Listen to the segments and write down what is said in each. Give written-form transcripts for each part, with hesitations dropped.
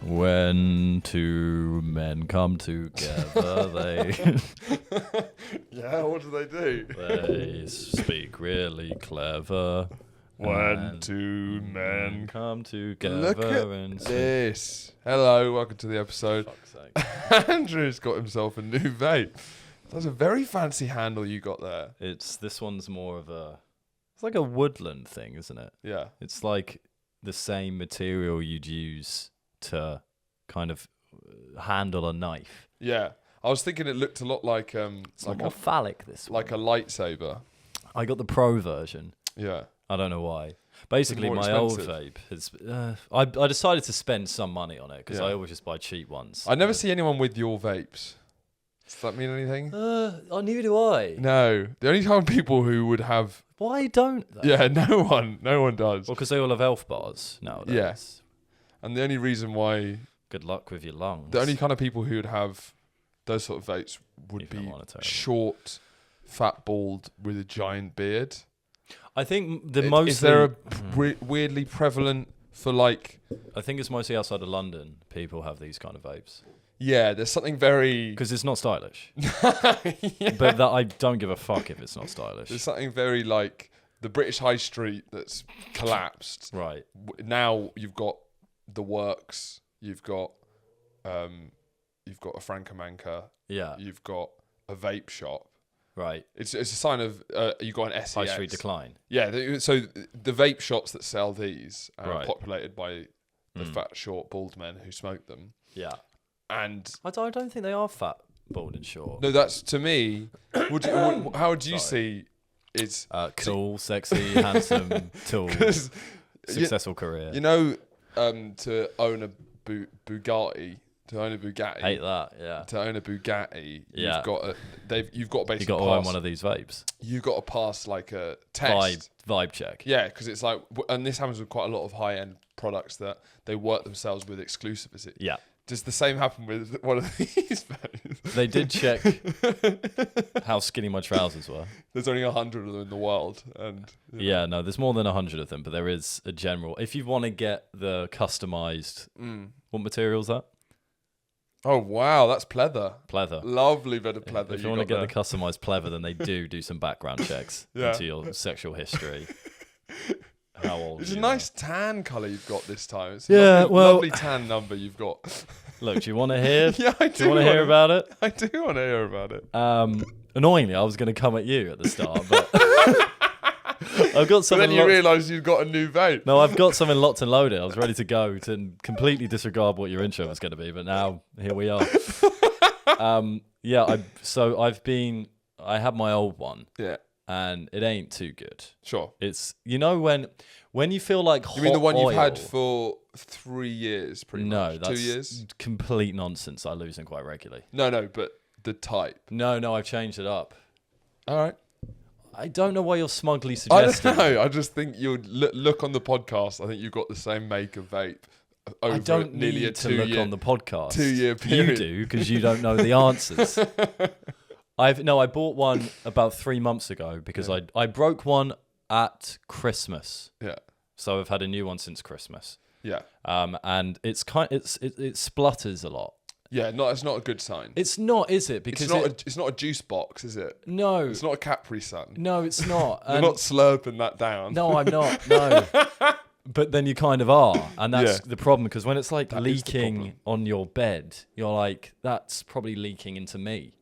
When two men come together, they Yeah, what do they do? they speak really clever. When two men come together Look at and this. Hello, welcome to the episode. Fuck's sake. Andrew's got himself a new vape. That's a very fancy handle you got there. This one's more of it's like a woodland thing, isn't it? Yeah. It's like the same material you'd use to kind of handle a knife. Yeah. I was thinking it looked a lot like It's like more phallic, this one. like a lightsaber. I got the pro version. Yeah. I don't know why. Basically, more my old expensive. vape is. I decided to spend some money on it because Yeah. I always just buy cheap ones. I never see anyone with your vapes. Does that mean anything? Neither do I. No. The only time people who would have... Why don't they? Yeah, no one does. Well, because they all have elf bars nowadays. Yeah. And the only reason why... Good luck with your lungs. The only kind of people who would have those sort of vapes would Even be monetarily. short, fat, bald with a giant beard. I think the most. Is there a weirdly prevalent for like... I think it's mostly outside of London. People have these kind of vapes Yeah, there's something very... because it's not stylish. Yeah. But I don't give a fuck if it's not stylish. There's something very like the British High Street that's collapsed. Right. Now you've got the works, you've got a Francomanca, Yeah. you've got a vape shop. Right. It's a sign of you've got an SEX. High street decline. Yeah, so the vape shops that sell these are Right. populated by the fat, short, bald men who smoke them. Yeah. And I don't think they are fat, bald, and short. no, that's to me. How would you see it's Cool, sexy, handsome, tall, 'cause successful career. you know to own a Bugatti, to own a Bugatti, Hate that. Yeah. to own a Bugatti, Yeah. you've got to basically You got to own one of these vapes. you've got to pass like a test. Vibe check. Yeah, because it's like, and this happens with quite a lot of high-end products that they work themselves with exclusivity. Yeah. Does the same happen with one of these vapes? They did check how skinny my trousers were. There's only 100 of them in the world, and Yeah, no, there's more than 100 of them, but there is a general. If you want to get the customized, what material is that? Oh wow, that's pleather. Pleather. Lovely bit of pleather. If you want to get the customized pleather, then they do some background checks Yeah. into your sexual history. How old? It's you a nice tan colour you've got this time. It's a Yeah, lovely, well- lovely tan number you've got. are. Look, do you want to hear? Yeah, I do. Do you want to hear about it? I do want to hear about it. Annoyingly, I was going to come at you at the start, but I've got But something. then you realise you've got a new vape. No, I've got something locked and loaded. I was ready to go to completely disregard what your intro was going to be, but now here we are. I had my old one, Yeah, and it ain't too good. sure. It's when you feel like hot You mean the one oil, you've had for 3 years, pretty no, much? that's 2 years? complete nonsense. I lose them quite regularly. No, but the type. No, I've changed it up. All right. I don't know why you're smugly I suggesting. don't know. I just think you look on the podcast. I think you've got the same make of vape over I don't nearly need a to 2 look year on the podcast. 2 year You period. do because you don't know the answers. I bought one about 3 months ago because I broke one at Christmas, Yeah, so I've had a new one since Christmas. yeah, And it splutters a lot. yeah. No, it's not a good sign. It's not, is it? Because It's not a juice box, is it? no, It's not a Capri Sun. no, it's not. You're And- not slurping that down. No, I'm not. No. But then you kind of are. And that's Yeah. the problem because when it's like That is the leaking problem. on your bed, you're like, that's probably leaking into me.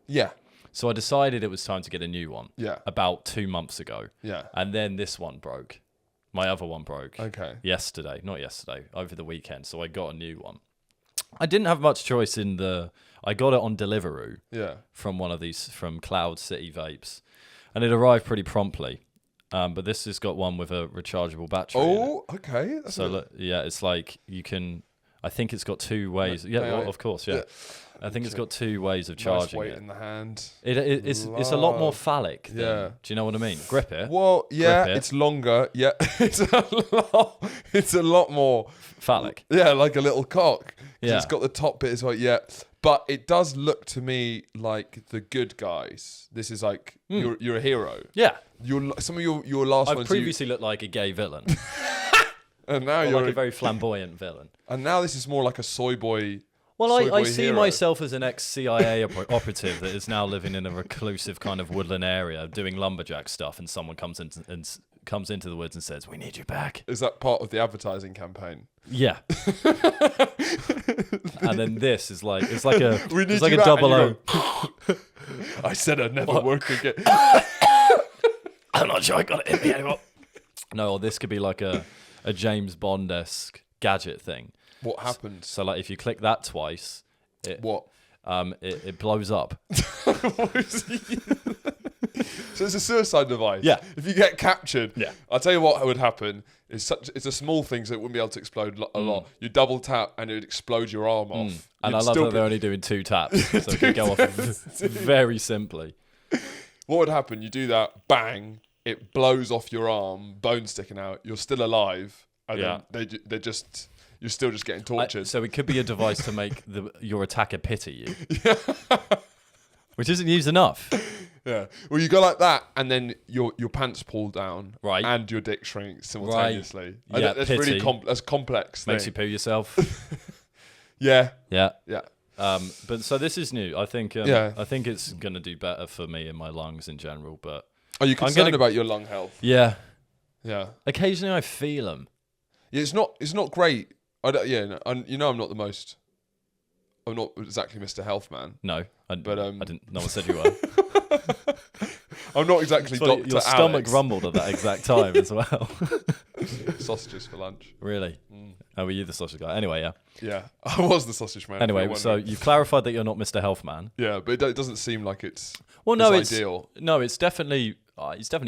Yeah, So I decided it was time to get a new one yeah, about 2 months ago. yeah. And then this one broke. My other one broke Okay. not yesterday, over the weekend. So I got a new one. I didn't have much choice I got it on Deliveroo Yeah. from one of these, from Cloud City Vapes. And it arrived pretty promptly. But this has got one with a rechargeable battery. in it. Oh, okay. That's So look, yeah, it's like you can. I think it's got 2 ways. Yeah, may well, I- of course, yeah. I think it's got 2 ways of nice charging weight it. in the hand. It's a lot more phallic. Than, Yeah. Do you know what I mean? Grip it. Well, yeah, Grip it. it's longer. Yeah, it's a lot more Phallic. Yeah, like a little cock. 'Cause Yeah. It's got the top bit as well. Yeah, But it does look to me like the good guys. This is like you're a hero. Yeah. Some of your last I've ones. previously looked like a gay villain. And now Or you're like a very flamboyant villain. And now this is more like a soy boy. Well, soy I boy see hero. myself as an ex-CIA operative that is now living in a reclusive kind of woodland area doing lumberjack stuff, and someone comes into the woods and says, "We need you back." Is that part of the advertising campaign? Yeah. And then this is like it's like a We need it's like you a back, double and O. you go, I said I'd never work again. I'm not sure I got it in me anymore. No, or this could be like a James Bond-esque gadget thing. What happened? So like if you click that twice, What? It blows up. So it's a suicide device. Yeah. If you get captured, Yeah. I'll tell you what would happen. It's a small thing, so it wouldn't be able to explode a lot. You double tap and it would explode your arm off. And You'd I love still that they're only doing 2 taps, so it could go off very simply. What would happen? You do that, bang, it blows off your arm, bone sticking out. You're still alive, and Yeah. then you're still just getting tortured. So it could be a device to make your attacker pity you, which isn't used enough. Yeah. Well, you go like that, and then your pants pull down, Right. and your dick shrinks simultaneously. Right. Yeah, That's pity. really that's complex. Makes thing. you poo yourself. Yeah. Yeah. Yeah. But so this is new. I think. Yeah. I think it's gonna do better for me and my lungs in general. But Are you concerned about your lung health? yeah, Yeah. occasionally I feel them. Yeah. It's not great. I don't, yeah. No, I'm not the most. I'm not exactly Mr. Health Man. No, I didn't. No one said you were. I'm not exactly Well, Dr. your stomach Alex. rumbled at that exact time as well. Sausages for lunch. Really? Oh, were you the sausage guy? Anyway, yeah. Yeah, I was the sausage man. if Anyway, you're so wondering. you've clarified that you're not Mr. Health Man. Yeah, but it doesn't seem like it's. Well, no, it's ideal. it's definitely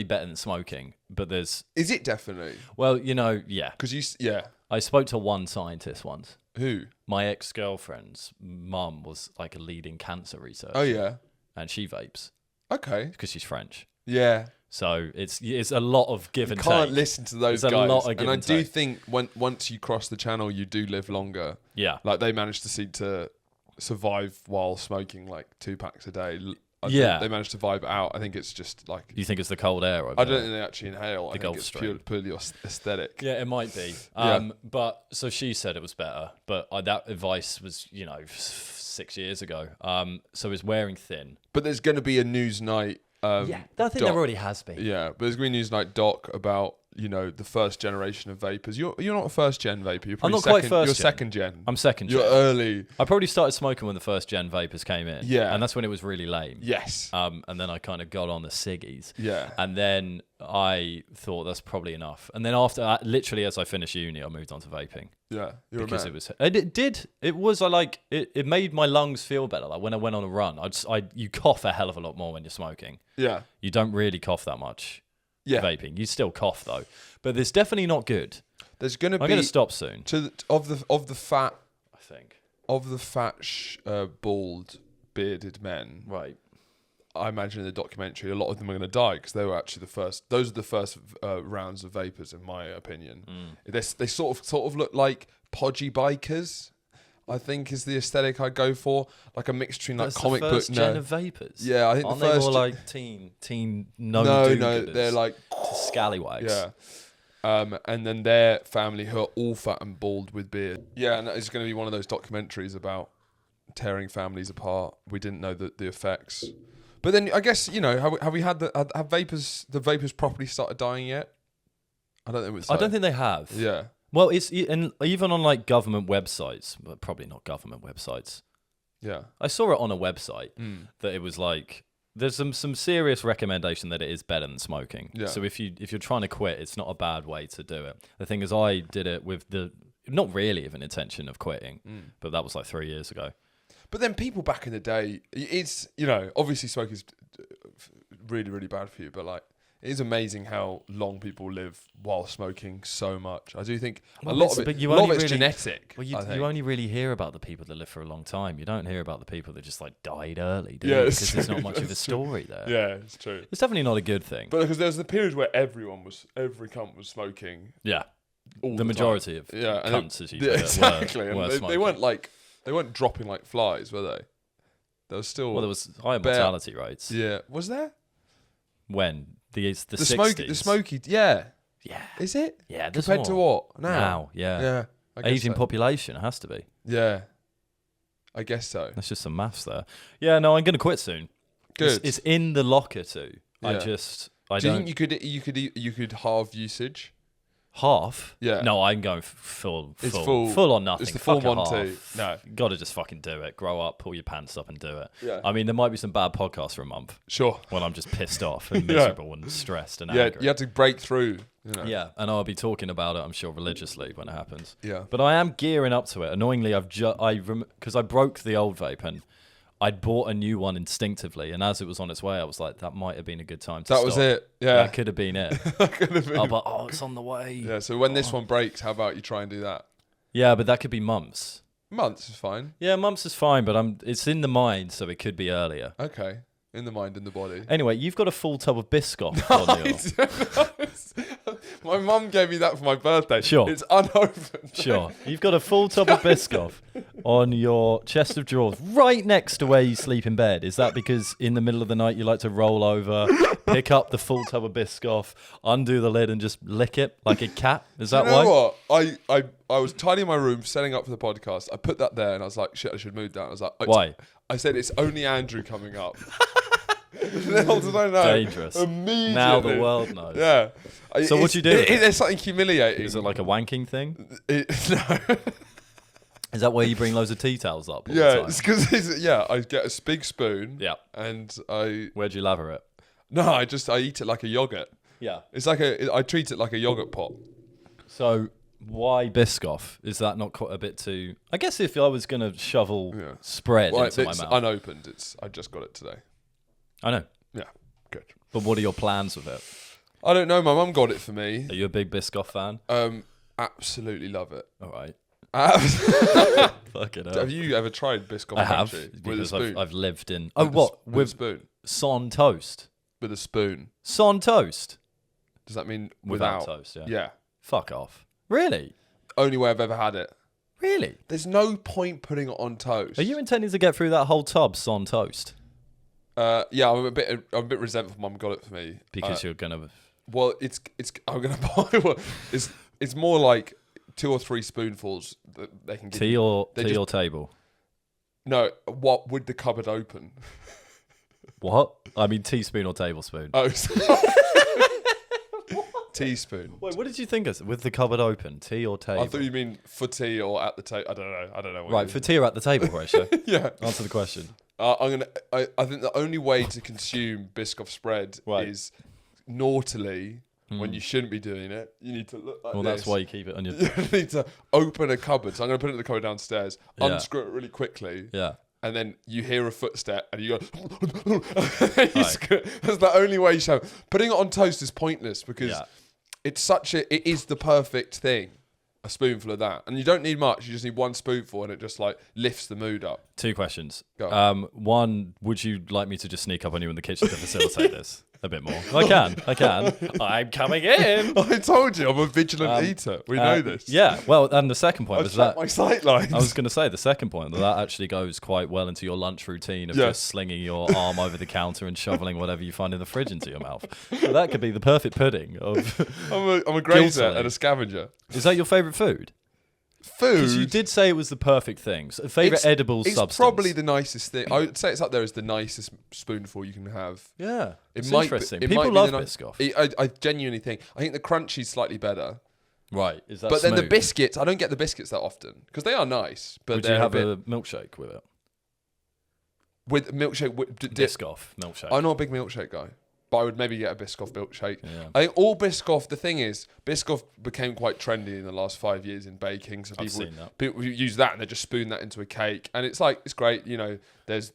better than smoking. But there's Is it definitely? well, yeah. Because yeah. I spoke to one scientist once. Who? My ex-girlfriend's mum was like a leading cancer researcher. Oh yeah. And she vapes Okay. because she's French. Yeah. So it's a lot of give and Can't take. listen to those There's a guys. lot of give and I and do take. think once you cross the channel, you do live longer. Yeah. Like they managed to survive while smoking like 2 packs a day. I think Yeah. they managed to vibe out. I think it's just like. You think it's the cold air? Over I don't there? think they actually inhale. I think Gulf it's Stream. purely aesthetic. Yeah, it might be. Yeah. But so she said it was better. But that advice was, 6 years ago. So it's wearing thin. But there's going to be a news night. I think doc. there already has been. Yeah, but there's going to be a news night doc about the first generation of vapors. You're not a first gen vapor. You're probably not quite second, first You're gen. second gen. I'm second You're gen. early. I probably started smoking when the first gen vapors came in. Yeah. And that's when it was really lame. Yes. And then I kind of got on the ciggies. Yeah. And then I thought that's probably enough. And then after that, literally as I finished uni, I moved on to vaping. Yeah. You're Because a man. it made my lungs feel better. Like when I went on a run, you cough a hell of a lot more when you're smoking. Yeah. You don't really cough that much. Yeah. Vaping. You still cough though. But it's definitely not good. There's going to I'm be going to stop soon. of the fat I think. bald bearded men. Right. I imagine in the documentary, a lot of them are going to die because they were actually the first. Those are the first rounds of vapors, in my opinion. They sort of look like podgy bikers. I think is the aesthetic I go for, like a mixture between like That's comic the first book. gen of vapors. Yeah, I think Aren't the they first more gen- like teen no, they're like scallywags. yeah. And then their family who are all fat and bald with beard. Yeah, and it's going to be one of those documentaries about tearing families apart. We didn't know the effects. But then I guess, have we had the vapors properly started dying yet? I don't think it's. I don't think they have. Yeah. Well, it's and even on like government websites, but probably not government websites. Yeah. I saw it on a website that it was like there's some serious recommendation that it is better than smoking. Yeah. So if you're trying to quit, it's not a bad way to do it. The thing is, I did it with not really of an intention of quitting, but that was like 3 years ago. But then people back in the day, it's, obviously smoking's really, really bad for you, but like, it is amazing how long people live while smoking so much. I do think a lot of it's genetic. Well, you I think. only really hear about the people that live for a long time. You don't hear about the people that just like died early, do Yeah, you? it's Because there's true. not much of a It's true. story there. Yeah, it's true. It's definitely not a good thing. But because there was the period where every cunt was smoking. Yeah. All The time. majority of Yeah, and cunts, as you yeah, put it, exactly. were And they smoking. weren't dropping like flies, were they? There was still Well, there was higher mortality rates. Yeah, was there? When? The 60s? The smoky, yeah. Yeah. Is it? Yeah, there's compared to more. what now? Yeah. Yeah, I guess Aging so. population, it has to be. Yeah, I guess so. That's just some maths there. Yeah, no, I'm going to quit soon. Good. It's in the locker too. Yeah. I Do you don't. think you could halve usage? Half? Yeah. No, I'm going full on nothing. It's the full Fuck a Monty. half. No. Got to just fucking do it. Grow up, pull your pants up and do it. Yeah. I mean, there might be some bad podcasts for a month Sure. when I'm just pissed off and Yeah. miserable and stressed and Yeah, angry. you have to break through. You know. Yeah, and I'll be talking about it, I'm sure, religiously when it happens. Yeah. But I am gearing up to it. Annoyingly, because I broke the old vape and I'd bought a new one instinctively, and as it was on its way, I was like, that might have been a good time to That stop. was it. Yeah. That could have been it. That could have been. I was like, oh, it's on the way. Yeah, so when this one breaks, how about you try and do that? Yeah, but that could be months. Months is fine. Yeah, months is fine, but it's in the mind, so it could be earlier. Okay. In the mind, in the body. Anyway, you've got a full tub of Biscoff on your... My mum gave me that for my birthday. Sure. It's unopened. Sure. You've got a full tub of Biscoff on your chest of drawers right next to where you sleep in bed. Is that because in the middle of the night you like to roll over, pick up the full tub of Biscoff, undo the lid and just lick it like a cat? Is that You know why? what? I was tidying my room, setting up for the podcast. I put that there and I was like, shit, I should move that. I was like, Why? I said, it's only Andrew coming up. Little did I know. Dangerous. Immediately. Now the world knows. Yeah. So what'd you do with it? There's something humiliating. Is it like a wanking thing? No. Is that where you bring loads of tea towels up all Yeah, the time? it's because I get a big spoon. Yeah. And Where'd you lather it? I eat it like a yogurt. Yeah. It's like I treat it like a yogurt pot. So why Biscoff? Is that not quite a bit too... I guess if I was going to shovel spread into my It's mouth... unopened. I just got it today. I know. Yeah, good. But what are your plans with it? I don't know. My mum got it for me. Are you a big Biscoff fan? Absolutely love it. All right. Have Fucking hell. you ever tried Biscoff? I have, Crunchy with a because spoon? I've lived in... With a spoon. Son toast? With a spoon. Son toast? Does that mean Without without? toast, yeah. Yeah. Fuck off. Really? Only way I've ever had it. Really? There's no point putting it on toast. Are you intending to get through that whole tub son toast? Yeah, I'm a bit resentful. Mum got it for me Because you're going to... Well, I'm gonna buy one. It's more like 2 or 3 spoonfuls that they can give Tea you. or They tea just- or table? No, what with the cupboard open? What? I mean teaspoon or tablespoon? Oh, sorry. Teaspoon. Wait, what did you think of with the cupboard open? Tea or table? I thought you mean for tea or at the table. I don't know. What Right, you for tea or at the table, Horatio? yeah. Answer the question. I think the only way to consume Biscoff Spread Right. is naughtily when you shouldn't be doing it. You need to look like Well, this. that's why you keep it on your... You need to open a cupboard. So I'm going to put it in the cupboard downstairs, Yeah. unscrew it really quickly, Yeah. and then you hear a footstep and you go... That's the only way you show. Putting it on toast is pointless because Yeah. it is the perfect thing. A spoonful of that. And you don't need much. You just need 1 spoonful and it just like lifts the mood up. 2 questions. Go. One, would you like me to just sneak up on you in the kitchen to facilitate this a bit more? I can. I'm coming in. I told you, I'm a vigilant eater. We know this. Yeah. Well, and the second point I've was checked that... my sight lines. I was going to say the second point that actually goes quite well into your lunch routine of Yeah. just slinging your arm over the counter and shoveling whatever you find in the fridge into your mouth. So that could be the perfect pudding of... I'm a grazer Guiltily. and a scavenger. Is that your favourite food? Food. Because you did say it was the perfect thing. So favourite edible It's substance? probably the nicest thing. I would say it's up there as the nicest spoonful you can have. Yeah. It It's might interesting. Be, it People might be love the Biscoff. I genuinely think. I think the crunchy's slightly better. Right. Is that But then the smooth? biscuits, I don't get the biscuits that often because they are nice. But Would you they're have a bit a milkshake with it? with milkshake. Biscoff milkshake. I'm not a big milkshake guy, but I would maybe get a Biscoff milkshake. Yeah. I think all Biscoff. The thing is, Biscoff became quite trendy in the last 5 years in baking. So I've seen that. people use that and they just spoon that into a cake, and it's like it's great. You know, there's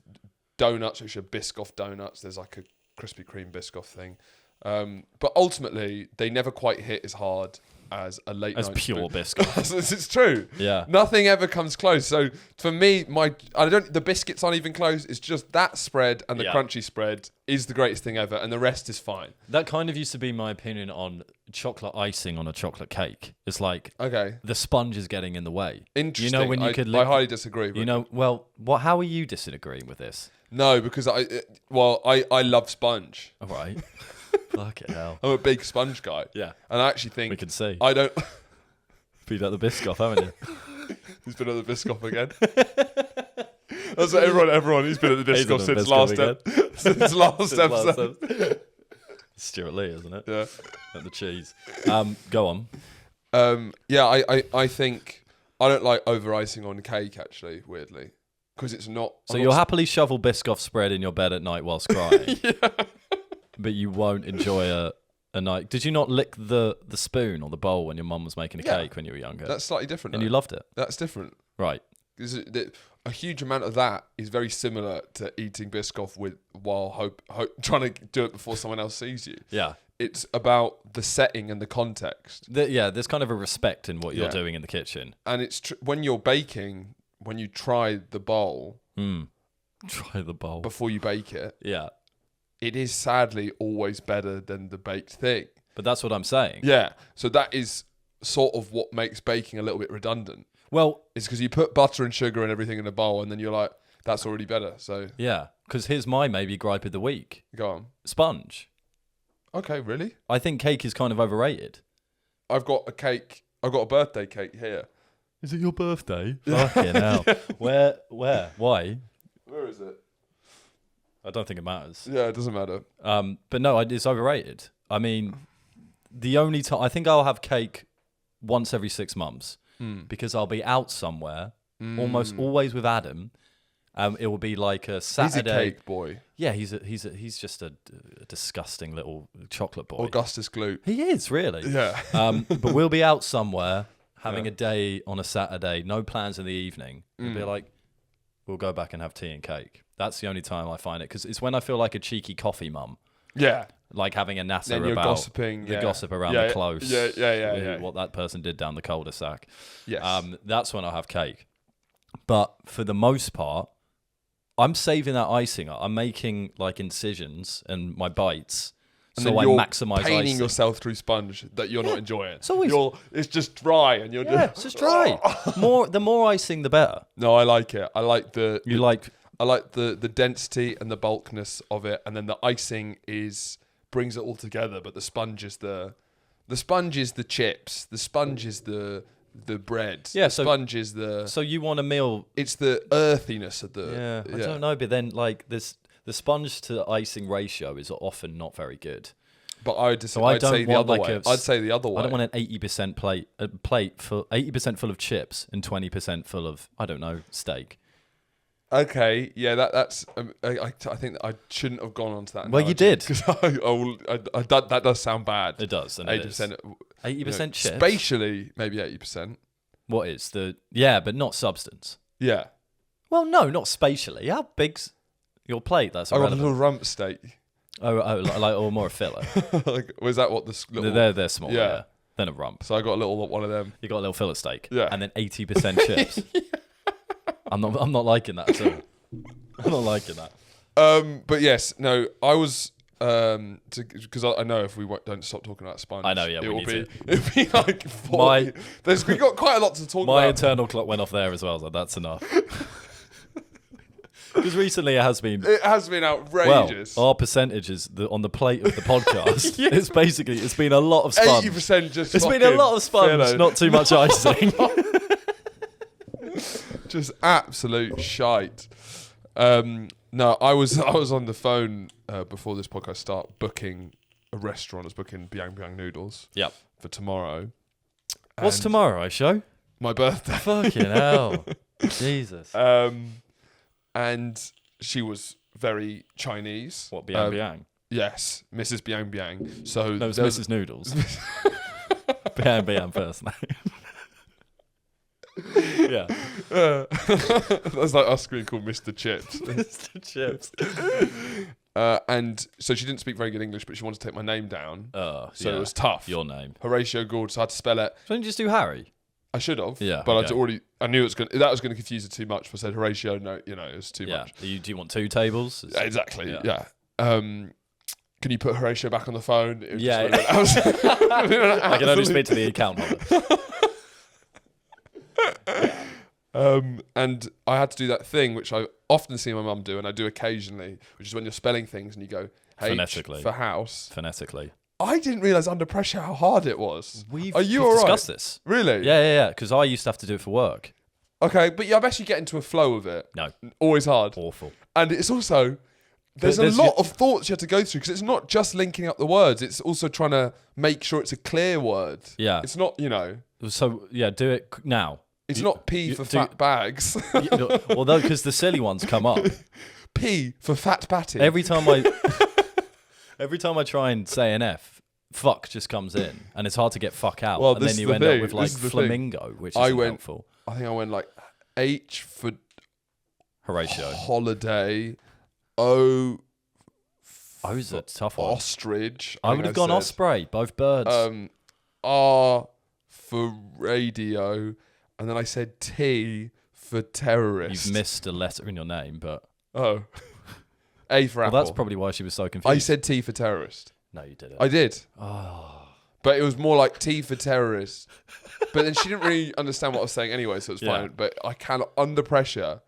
donuts which are Biscoff donuts. There's like a Krispy Kreme Biscoff thing, but ultimately they never quite hit as hard as a late As night pure spoon. Biscoff. It's true. Yeah. Nothing ever comes close. So for me, the biscuits aren't even close. It's just that spread and the Yeah. crunchy spread is the greatest thing ever, and the rest is fine. That kind of used to be my opinion on chocolate icing on a chocolate cake. It's like Okay. the sponge is getting in the way. Interesting. You know when you could I lick... highly disagree. But You know, how are you disagreeing with this? No, because I love sponge. All right. Fucking hell. I'm a big sponge guy. Yeah. And I actually think We can see. I don't. Beat at the Biscoff, haven't you? He's been at the Biscoff again. That's what everyone. He's been at the Biscoff since last episode. Stuart Lee, isn't it? Yeah. At the cheese. Go on. I think I don't like over icing on cake actually. Weirdly, because it's not. So you'll happily shovel Biscoff spread in your bed at night whilst crying, but you won't enjoy a night. Did you not lick the spoon or the bowl when your mum was making a cake when you were younger? That's slightly different. And though. you loved it. That's different. Right. A huge amount of that is very similar to eating Biscoff while trying to do it before someone else sees you. Yeah. It's about the setting and the context. There's kind of a respect in what you're doing in the kitchen. And it's when you're baking, when you try the bowl, Try the bowl before you bake it. Yeah. It is sadly always better than the baked thing. But that's what I'm saying. Yeah. So that is sort of what makes baking a little bit redundant. Well, it's because you put butter and sugar and everything in a bowl, and then you're like, that's already better. So yeah, because here's my maybe gripe of the week. Go on. Sponge. Okay, really? I think cake is kind of overrated. I've got a birthday cake here. Is it your birthday? Fucking hell. Where? Why? Where is it? I don't think it matters. Yeah, it doesn't matter. But no, it's overrated. I mean, the only time I think I'll have cake once every 6 months because I'll be out somewhere, almost always with Adam. It will be like a Saturday. He's a cake boy. Yeah, he's just a disgusting little chocolate boy. Augustus Gloop. He is really. Yeah. But we'll be out somewhere having a day on a Saturday, no plans in the evening. We'll be like, we'll go back and have tea and cake. That's the only time I find it because it's when I feel like a cheeky coffee mum. Yeah. Like having a natter then you're about gossiping, the gossip around the close. Yeah. What that person did down the cul-de-sac. Yes. That's when I'll have cake. But for the most part, I'm saving that icing. I'm making like incisions and my bites. And so I maximise painting icing. yourself through sponge that you're not enjoying. It's always it's just dry and you're just it's just dry. The more icing, the better. No, I like it. I like I like the density and the bulkness of it, and then the icing brings it all together. But the sponge is the chips. The sponge is the bread. Yeah, the sponge is the. So you want a meal? It's the earthiness of the. Yeah, I don't know, but then like this. The sponge to icing ratio is often not very good. But I'd say the other way. I'd say the other way. I don't want an 80% plate for 80% full of chips and 20% full of steak. Okay, yeah, that's. I think that I shouldn't have gone on to that. Well, you did because that does sound bad. It does. 80%. 80% chips. Spatially, maybe 80%. What is but not substance. Yeah. Well, no, not spatially. How big's your plate? That's I got a irrelevant. little rump steak. Or more a filler. Was that what the little? They're small. Yeah. Then a rump. So I got a little one of them. You got a little fillet steak. Yeah. And then 80% chips. I'm not liking that at all. I'm not liking that. But yes, no, I was because I know if we don't stop talking about sponge, I know, yeah, it'll be like 40. We got quite a lot to talk about. My internal clock went off there as well, so that's enough. Because recently it has been outrageous. Well, our percentages on the plate of the podcast, it's been a lot of sponge. 80% just. It's been a lot of sponge, not too much icing. Just absolute shite. No, I was on the phone before this podcast started booking a restaurant. I was booking Biang Biang Noodles. Yep. For tomorrow. What's tomorrow, Show? My birthday. Fucking hell. Jesus. And she was very Chinese. What, Biang Biang? Yes, Mrs. Biang Biang. So no, it's Mrs. Noodles. Biang Biang first name. Yeah. That's like us being called Mr. Chips. Mr. Chips. And so she didn't speak very good English, but she wanted to take my name down. So it was tough. Your name. Horatio Gould, so I had to spell it. So don't you just do Harry? I should have. Yeah. But I knew that was going to confuse it too much. So I said Horatio, no, it was too much. Do you want 2 tables? Exactly. Yeah. Can you put Horatio back on the phone? Yeah. I can only speak to the account holder. And I had to do that thing which I often see my mum do, and I do occasionally, which is when you're spelling things and you go H Phonetically. for house. Phonetically. I didn't realise under pressure how hard it was. We've Are you all right? discussed this. Really? Yeah. Because I used to have to do it for work. Okay, but I bet you get into a flow of it. No. Always hard. Awful. And it's also, there's a lot of thoughts you have to go through, because it's not just linking up the words, it's also trying to make sure it's a clear word. Yeah. It's not, So, yeah, do it now. it's not P for fat bags. Although, because the silly ones come up. P for fat patty. Every time I try and say an F, fuck just comes in, and it's hard to get fuck out. Well, and this then is you the end thing. up with like This is the flamingo, which I is went- helpful. I think I went like H for Horatio. holiday, O Oh, is a tough one. ostrich. I would have gone said. osprey, both birds. R for radio, and then I said T for terrorist. You've missed a letter in your name, but Oh. A for well, apple. that's probably why she was so confused. I said T for terrorist. No, you didn't. I did. Oh. But it was more like T for terrorist. But then she didn't really understand what I was saying anyway, so it was Yeah. fine. But I cannot, under pressure,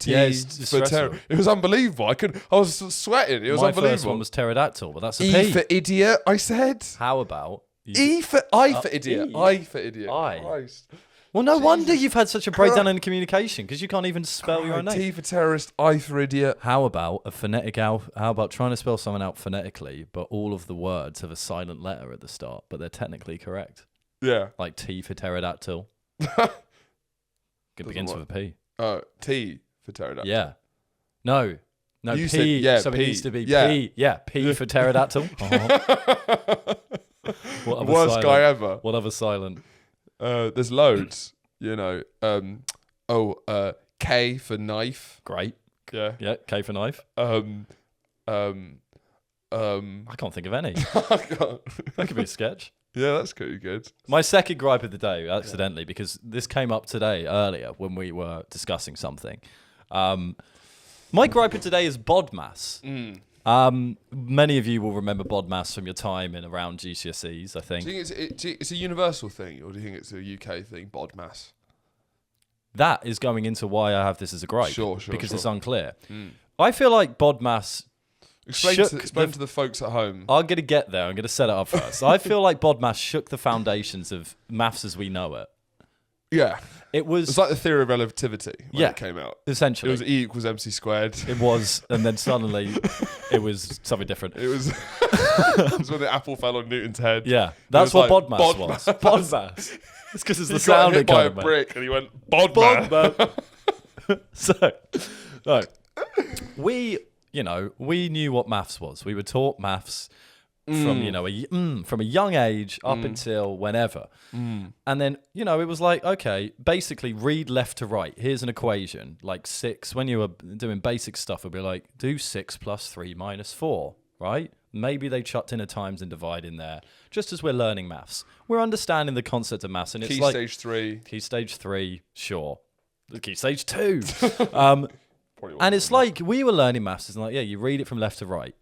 T Yeah, it's for stressful. terror. It was unbelievable. I was sweating. It was My unbelievable. first one was pterodactyl, but that's a E P. for idiot, I said. How about I for idiot. E. I for idiot. I. Christ. Well, no wonder Jesus you've had such a breakdown in communication, because you can't even spell your own name. T for terrorist, I for idiot. How about a phonetic how about trying to spell something out phonetically, but all of the words have a silent letter at the start, but they're technically correct? Yeah. Like T for pterodactyl. It begins with a P. T for pterodactyl. Yeah. No, You P. said, yeah, so P. it needs to be Yeah. P. Yeah, P for pterodactyl. Uh-huh. What other Worst silent? guy ever. What other silent? There's loads, K for knife. Great. Yeah. Yeah, K for knife. I can't think of any. That could be a sketch. Yeah, that's pretty good. My second gripe of the day, accidentally, because this came up today earlier when we were discussing something. My gripe of today is Bodmas. Many of you will remember Bodmas from your time in around GCSEs, I think. Do you think it's a universal thing, or do you think it's a UK thing, Bodmas? That is going into why I have this as a gripe. Sure, because sure. it's unclear. I feel like Bodmas... Explain to the folks at home. I'm going to get there. I'm going to set it up first. I feel like Bodmas shook the foundations of maths as we know it. Yeah. It was... It's like the theory of relativity when it came out. Essentially. It was E equals MC squared. It was, and then suddenly it was something different. It was, it was when the apple fell on Newton's head. Yeah, that's what like, Bodmas was. Bodmas. It's because it's the He got sound hit it by kind a of made. brick and he went, Bodmas. So, no, we knew what maths was. We were taught maths from from a young age up until whenever. And then it was like, okay, basically read left to right. Here's an equation, like 6. When you were doing basic stuff, it'd be like, do 6 plus 3 minus 4, right? Maybe they chucked in a times and divide in there. Just as we're learning maths, we're understanding the concept of maths, and it's Key like stage 3. key stage 3, sure. Key stage 2. And it's like we were learning maths, and like, yeah, you read it from left to right.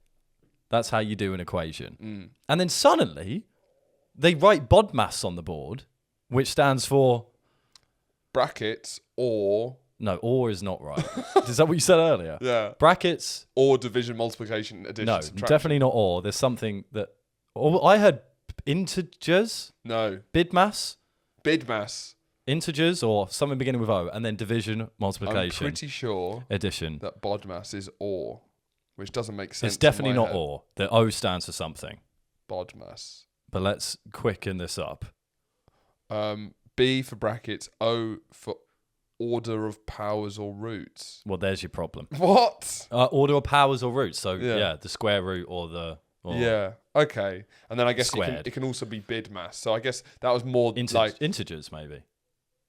That's how you do an equation. And then suddenly, they write Bodmas on the board, which stands for... brackets or... No, or is not right. Is that what you said earlier? Yeah. Brackets... Or division, multiplication, addition, No, subtraction. definitely not or. There's something that... Oh, I heard integers, No. bidmas, Bidmas. integers, or something beginning with O, and then division, I'm multiplication, pretty sure addition. that Bodmas is or, which doesn't make sense. It's definitely in my not head. or. The O stands for something. Bodmas. But let's quicken this up. B for brackets, O for order of powers or roots. Well, there's your problem. What? Order of powers or roots. So, Yeah. yeah, the square root or the... Or Yeah. Okay. And then I guess Squared. it can also be bidmas. So I guess that was more like... integers, maybe.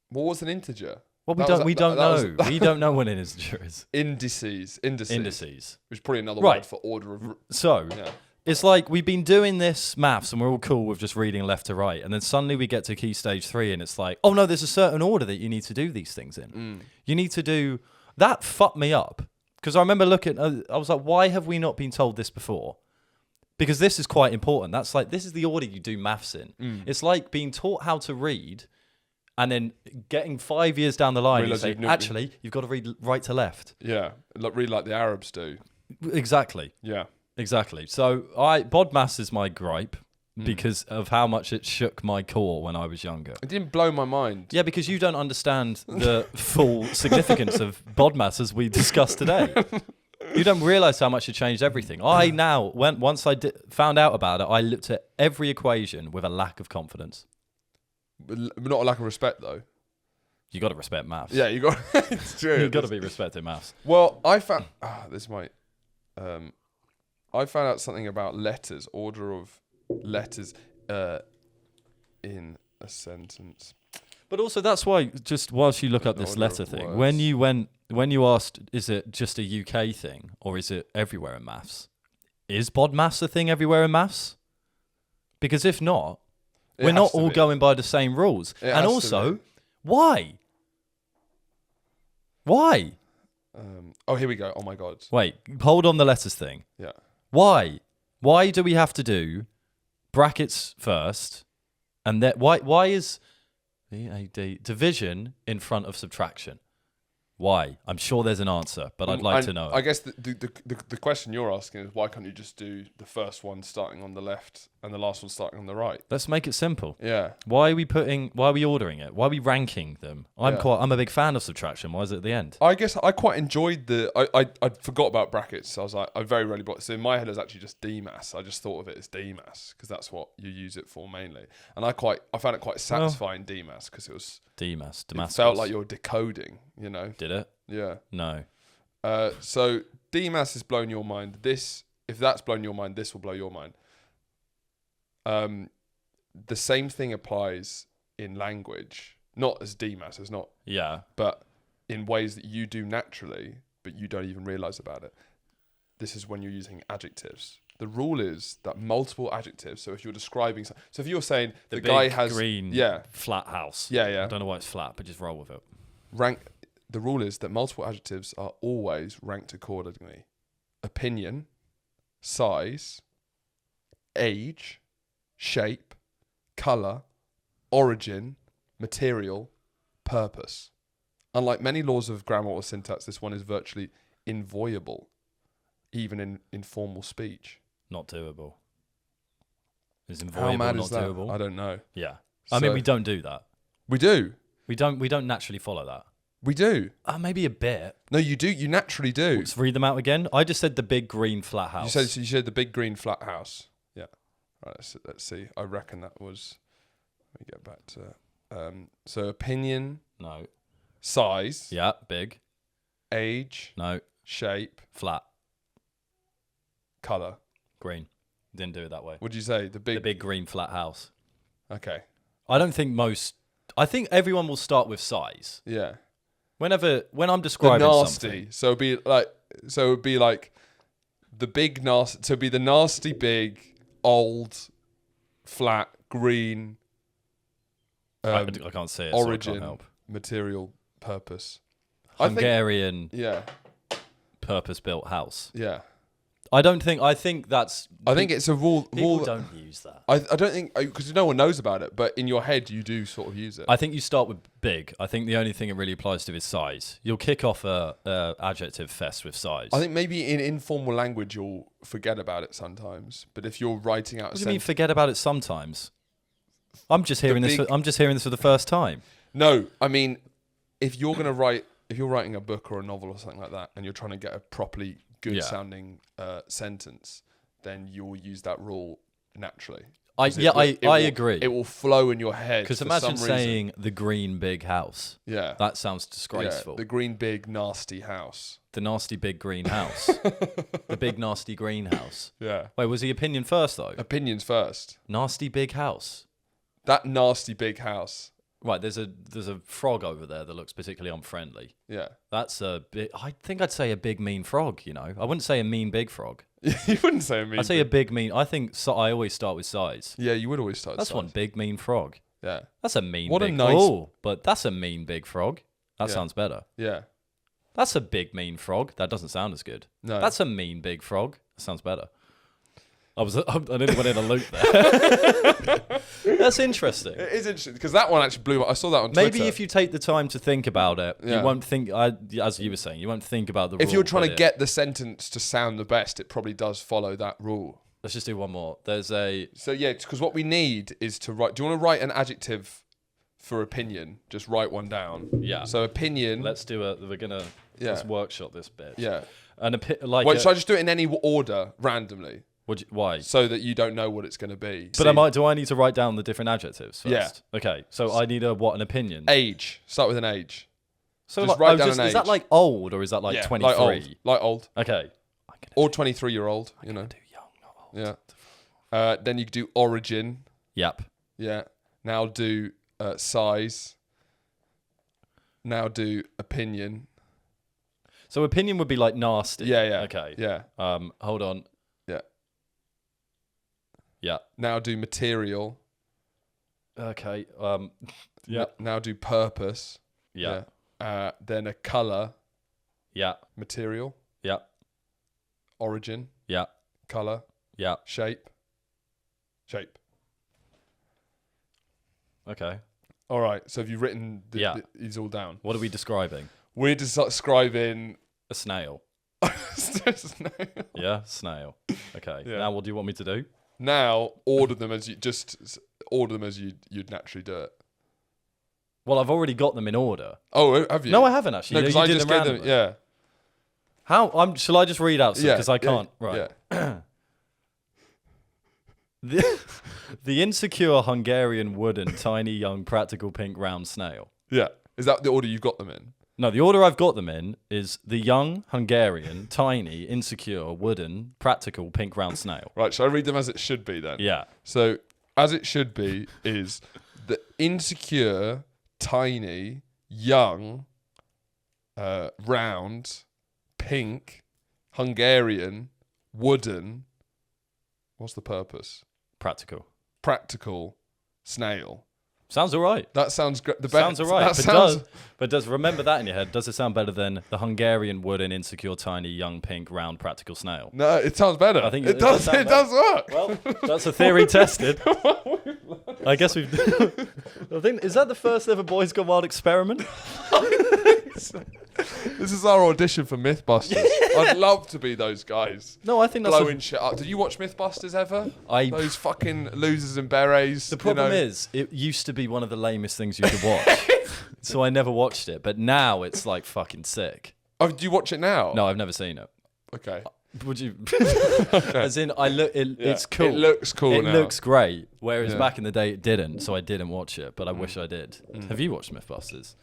What was an integer? Well, That was- we don't that know. We don't know what an integer is. Indices. Indices. Which is probably another Right. word for order of... So, Yeah. it's like we've been doing this maths and we're all cool with just reading left to right. And then suddenly we get to key stage 3 and it's like, oh no, there's a certain order that you need to do these things in. You need to do... That fucked me up. Because I remember looking... I was like, why have we not been told this before? Because this is quite important. That's like, this is the order you do maths in. It's like being taught how to read And then getting 5 years down the line, you Realise say, you've never- actually, you've got to read right to left. Yeah, really like the Arabs do. Exactly. Yeah. Exactly. So Bodmas is my gripe because of how much it shook my core when I was younger. It didn't blow my mind. Yeah, because you don't understand the full significance of Bodmas as we discussed today. You don't realise how much it changed everything. Once I found out about it, I looked at every equation with a lack of confidence. But not a lack of respect, though. You got to respect maths. Yeah, you got. It's true. You got to be respecting maths. Well, I found this might. I found out something about letters, order of letters in a sentence. But also, that's why, just whilst you look up this Order letter of thing, words. when you asked, is it just a UK thing or is it everywhere in maths? Is Bodmas a thing everywhere in maths? Because if not, It we're has not to all be. going by the same rules. It And has to also, be. why? Why? Oh, here we go. Oh my God. Wait, hold on the letters thing. Yeah. Why? Why do we have to do brackets first? And that why is VAD division in front of subtraction? Why? I'm sure there's an answer, but I'd like to know. I guess the question you're asking is why can't you just do the first one starting on the left and the last one starting on the right? Let's make it simple. Yeah. Why are we ordering it? Why are we ranking them? I'm a big fan of subtraction. Why is it at the end? I guess I quite enjoyed I forgot about brackets. I was like, I very rarely bought. So in my head, it was actually just DMAS. I just thought of it as DMAS because that's what you use it for mainly. And I found it quite satisfying DMAS because it was Damascus. it felt like you're decoding. You know. Did it? Yeah. No. So DMAS has blown your mind. If that's blown your mind, this will blow your mind. The same thing applies in language, not as DMAS, it's not, Yeah. but in ways that you do naturally, but you don't even realize about it. This is when you're using adjectives. The rule is that multiple adjectives. So if you're describing, so if you're saying the guy big has green yeah, flat house. yeah, I don't know why it's flat, but just roll with it. the rule is that multiple adjectives are always ranked accordingly. Opinion, size, age, shape, colour, origin, material, purpose. Unlike many laws of grammar or syntax, this one is virtually inviolable, even in informal speech. Not doable. Is How inviolable mad not is that? doable? I don't know. Yeah. I mean, we don't do that. We do. We don't naturally follow that. We do. Maybe a bit. No, you do. You naturally do. Let's read them out again. I just said the big green flat house. You said the big green flat house. Yeah. Right. Let's see. I reckon that was. Let me get back to. So opinion. No. Size. Yeah, big. Age. No. Shape. Flat. Color. Green. Didn't do it that way. What'd you say? The big green flat house. Okay. I think everyone will start with size. Yeah. When I'm The describing nasty. something. So it'd be like the big nasty. So it'd be the nasty big old flat green. I can't say it. So I Origin, can't help. material, purpose. Hungarian Yeah. purpose-built house. Yeah. I think that's. I think it's a rule. People don't use that. I don't think because no one knows about it, but in your head you do sort of use it. I think you start with big. I think the only thing it really applies to is size. You'll kick off a adjective fest with size. I think maybe in informal language you'll forget about it sometimes, but if you're writing out, What do you mean forget about it sometimes? I'm just hearing this for the first time. No, I mean if you're writing a book or a novel or something like that, and you're trying to get a properly good sounding sentence, then you'll use that rule naturally. I agree. It will flow in your head. Because imagine saying the green big house. Yeah. That sounds disgraceful. Yeah, the green big nasty house. The nasty big green house. The big nasty greenhouse. Yeah. Wait, was the opinion first though? Opinions first. Nasty big house. That nasty big house. Right, there's a frog over there that looks particularly unfriendly. Yeah. That's I think I'd say a big mean frog, you know. I wouldn't say a mean big frog. You wouldn't say a mean. I'd say a big mean. I think I always start with size. Yeah, you would always start with That's size. one big mean frog. Yeah. That's a mean What a big nice- Oh, but that's a mean big frog. That Yeah. sounds better. Yeah. That's a big mean frog. That doesn't sound as good. No. That's a mean big frog. That sounds better. I didn't went in a loop there. That's interesting. It is interesting because that one actually blew up. I saw that on Twitter. Maybe if you take the time to think about it, you won't think. As you were saying, you won't think about the. If rule, you're trying to get the sentence to sound the best, it probably does follow that rule. Let's just do one more. There's a. So yeah, because what we need is to write. Do you want to write an adjective for opinion? Just write one down. Yeah. So opinion. Let's do a. We're gonna. Yeah. Let's workshop this bit. Yeah. And like. Wait, should I just do it in any order randomly? Why? So that you don't know what it's going to be. But do I need to write down the different adjectives first? Yeah. Okay. So I need an opinion. Age. Start with an age. So just write down an age. Is that like old or is that like 23? Like old. Okay. Or 23-year-old. You know. Do young, not old. Yeah. Then you do origin. Yep. Yeah. Now do size. Now do opinion. So opinion would be like nasty. Yeah. Okay. Yeah. Hold on. Yeah. Yeah. Now do material. Okay. Yeah. Now do purpose. Yeah. Then a color. Yeah. Material. Yeah. Origin. Yeah. Color. Yeah. Shape. Okay. All right. So have you written these all down? What are we describing? We're describing A snail. snail. Yeah, snail. Okay. Yeah. Now, what do you want me to do? Now order them as you'd naturally do it. Well, I've already got them in order. Oh, have you? No, I haven't actually. No, because You I did just them gave them. randomly. Yeah. How? Shall I just read out? Yeah. Because I can't. Right. Yeah. The insecure Hungarian wooden tiny young practical pink round snail. Yeah. Is that the order you've got them in? No, the order I've got them in is the young Hungarian tiny insecure wooden practical pink round snail. Right. Shall I read them as it should be then? Yeah. So as it should be is the insecure, tiny, young, round, pink, Hungarian, wooden. What's the purpose? Practical snail. Sounds all right. That sounds great. The Sounds all right. That But does remember that in your head? Does it sound better than the Hungarian wooden insecure tiny young pink round practical snail? No, it sounds better. I think it does. sound It does work. Well, that's a theory tested. I guess we've. I think is that the first ever Boys Gone Wild experiment? This is our audition for Mythbusters. I'd love to be those guys. No, I think that's blowing shit up. Did you watch Mythbusters ever? I- Those fucking losers and berets. The problem is, it used to be one of the lamest things you could watch, so I never watched it. But now it's like fucking sick. Oh, do you watch it now? No, I've never seen it. Okay. Would you? As in, it's cool. It looks cool. It now. looks great. Whereas Yeah. back in the day, it didn't. So I didn't watch it, but I wish I did. Have you watched Mythbusters?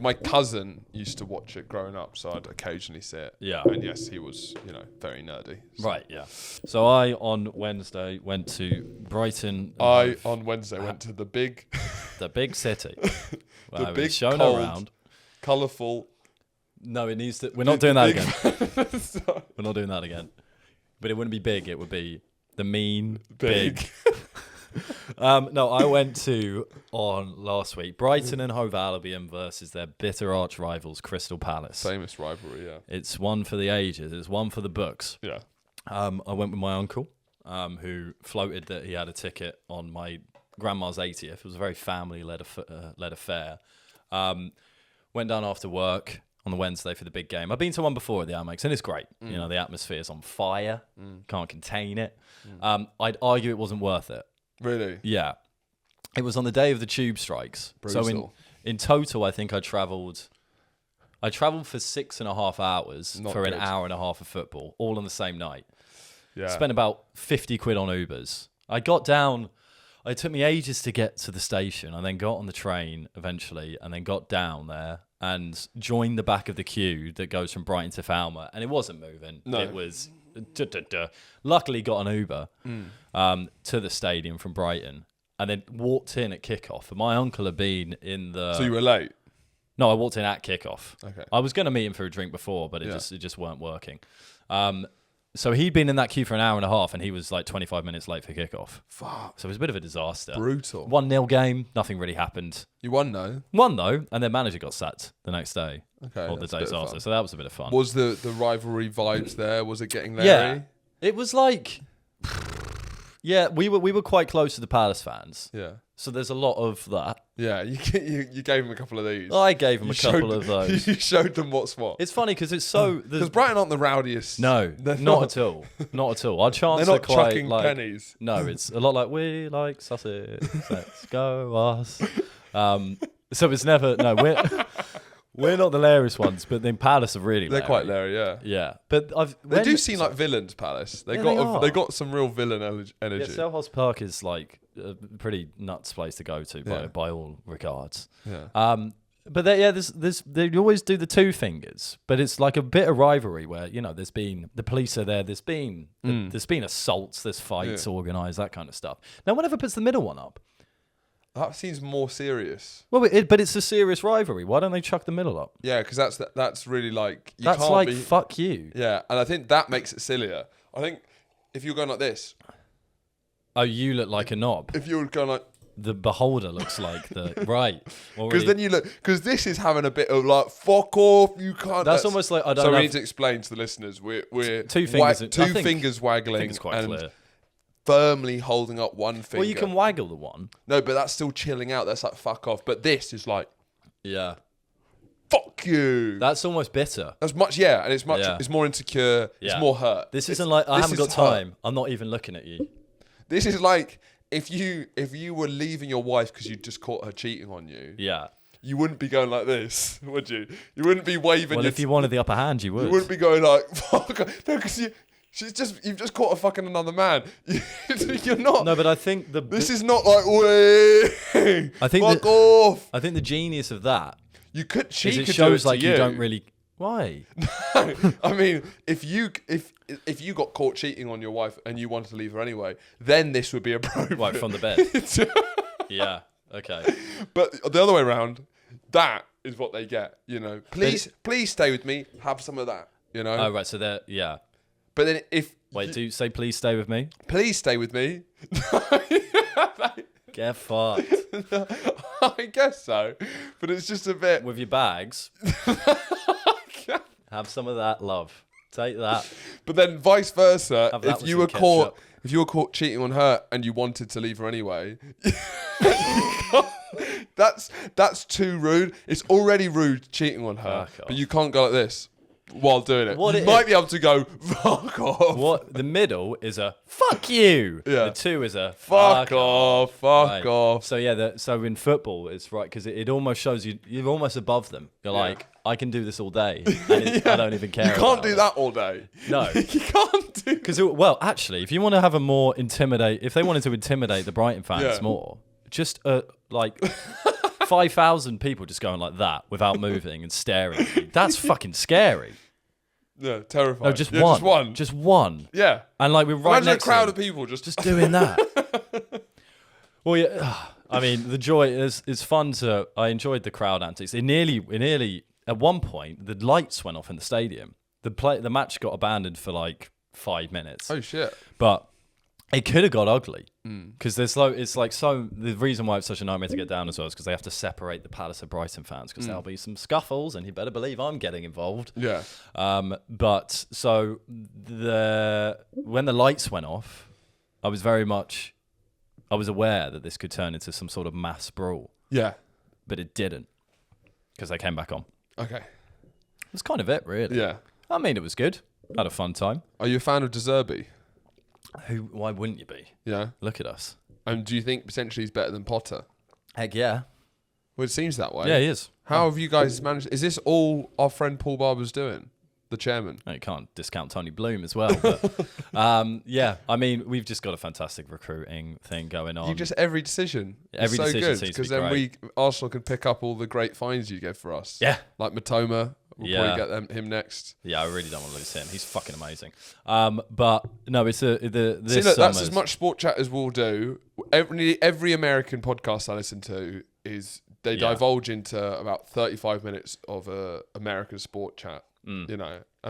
My cousin used to watch it growing up, so I'd occasionally see it. Yeah. And yes, he was, very nerdy. So. Right. Yeah. So I on Wednesday went to Brighton. On Wednesday went to the big city. The I was big, shown cold, around. colourful. No, it needs to. We're not doing that big- again. We're not doing that again. But it wouldn't be big. It would be the mean big. No, I went to on last week Brighton and Hove Albion versus their bitter arch rivals Crystal Palace. Famous rivalry, yeah. It's one for the ages. It's one for the books. Yeah. I went with my uncle, who floated that he had a ticket on my grandma's 80th. It was a very family-led affair. Went down after work on the Wednesday for the big game. I've been to one before at the Amex, and it's great. The atmosphere's on fire. Can't contain it. I'd argue it wasn't worth it. Really? Yeah. It was on the day of the tube strikes. Brutal. So in total, I think I travelled for 6.5 hours Not for good. an hour and a half of football, all on the same night. Yeah. Spent about 50 quid on Ubers. I got down. It took me ages to get to the station. I then got on the train eventually and then got down there and joined the back of the queue that goes from Brighton to Falmouth. And it wasn't moving. No. It was... Luckily got an Uber to the stadium from Brighton and then walked in at kickoff. And my uncle had been in the... So you were late? No, I walked in at kickoff. Okay. I was going to meet him for a drink before, but it just weren't working. So he'd been in that queue for an hour and a half, and he was like 25 minutes late for kickoff. Fuck. So it was a bit of a disaster. Brutal. 1-0 game, nothing really happened. You won, though? Won, though, and their manager got sacked the next day. Okay. Or the that's a days bit of after. fun. So that was a bit of fun. Was the rivalry vibes there? Was it getting Yeah. Larry? It was like... Yeah, we were quite close to the Palace fans. Yeah. So there's a lot of that. Yeah, you gave him a couple of these. I gave him a couple of those. You showed them what's what. It's funny because it's so... Because Brighton aren't the rowdiest. No, not at all. Not at all. Our chants They're are not quite chucking like... pennies. No, it's a lot like, we like Sussex, let's go us. So it's never... No, we're not the hilarious ones, but then Palace are really They're Larry. quite Larry, yeah. Yeah. But They do seem like villains, Palace. They got some real villain energy. Yeah, Selhurst Park is like a pretty nuts place to go to by all regards. Yeah. But they always do the two fingers, but it's like a bit of rivalry where there's been the police are there, there's been assaults, there's fights organised, that kind of stuff. No one ever puts the middle one up. That seems more serious. Well, but it's a serious rivalry. Why don't they chuck the middle up? Yeah, because that's really like that's can't like be, fuck you. Yeah, and I think that makes it sillier. I think if you're going like this, oh, you look like a knob. If you're going like the beholder looks like the right. Because then you look because this is having a bit of like fuck off. You can't. That's almost like I don't. So we need to explain to the listeners. We're two fingers. Fingers waggling. I think it's quite clear. Firmly holding up one finger. Well, you can waggle the one. No, but that's still chilling out. That's like fuck off. But this is like, yeah, fuck you. That's almost bitter. That's much, and it's much. Yeah. It's more insecure. Yeah. It's more hurt. This isn't like I haven't got time. Hurt. I'm not even looking at you. This is like if you were leaving your wife because you just caught her cheating on you. Yeah. You wouldn't be going like this, would you? You wouldn't be waving. Well, if you wanted the upper hand, you would. You wouldn't be going like fuck. No, because you've just caught a fucking another man. You're not. No, but I think this is not like way. I think fuck off. I think the genius of that. You could. She it could shows do it like to you don't really. Why? No, I mean, if you got caught cheating on your wife and you wanted to leave her anyway, then this would be appropriate. Right from the bed. Yeah. Okay. But the other way around, that is what they get. Please stay with me. Have some of that. Oh right. So they're yeah. But then do you say please stay with me? Please stay with me. Get fucked. I guess so. But it's just a bit. With your bags. Have some of that, love. Take that. But then vice versa, if you were caught cheating on her and you wanted to leave her anyway, that's too rude. It's already rude cheating on her, but you can't go like this while doing it. You might be able to go fuck off. What the middle is a fuck you. Yeah. The two is a fuck off. Fuck off. So yeah, so in football it's right because it almost shows you're almost above them. You're like I can do this all day. And I don't even care. You can't do that all day. No, you can't do. Because actually, if you want to have if they wanted to intimidate the Brighton fans more, just like 5,000 people just going like that without moving and staring at you. That's fucking scary. Yeah, terrifying. No, just one. Just one. Yeah. And like we're right next next to a crowd of people just doing that. Well, yeah. I mean, the joy is fun to. I enjoyed the crowd antics. It nearly at one point the lights went off in the stadium. The match got abandoned for like 5 minutes. Oh shit! But it could have got ugly because the reason why it's such a nightmare to get down as well is because they have to separate the Palace and Brighton fans because there'll be some scuffles and you better believe I'm getting involved. Yeah. But so when the lights went off, I was aware that this could turn into some sort of mass brawl. Yeah. But it didn't because they came back on. Okay. That's kind of it, really. Yeah. I mean, it was good. I had a fun time. Are you a fan of De Zerbi? Why wouldn't you be? Yeah. Look at us. And do you think potentially he's better than Potter? Heck yeah. Well, it seems that way. Yeah, he is. How have you guys managed? Is this all our friend Paul Barber's doing? The chairman? You can't discount Tony Bloom as well. But, yeah, I mean, we've just got a fantastic recruiting thing going on. Every decision. Every so decision good seems to because be then great. Arsenal can pick up all the great finds you get for us. Yeah. Like Matoma. We'll probably get him next. Yeah, I really don't want to lose him. He's fucking amazing. But no, it's this. See, look, that's as much sport chat as we'll do. Every American podcast I listen to is they divulge into about 35 minutes of American sport chat. And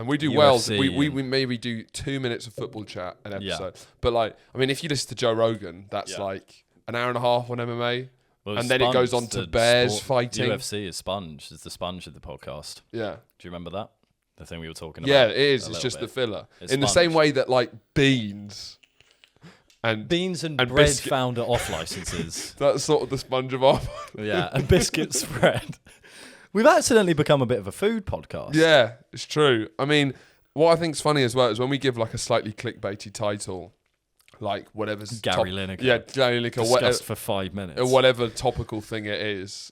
we do UFC well. We maybe do 2 minutes of football chat an episode. But like, I mean, if you listen to Joe Rogan, that's like an hour and a half on MMA. Well, and then it goes on to bears fighting. UFC is Sponge. It's the Sponge of the podcast. Yeah. Do you remember that? The thing we were talking about? Yeah, it is. It's just the filler. It's in the same way that like Beans and Beans and bread biscuit. founder off licenses. That's sort of the SpongeBob. Yeah, and biscuit spread. We've accidentally become a bit of a food podcast. Yeah, it's true. I mean, what I think's funny as well is when we give like a slightly clickbaity title, like whatever's Gary Lineker. Yeah, Gary Lineker. Discussed for 5 minutes. Or whatever topical thing it is.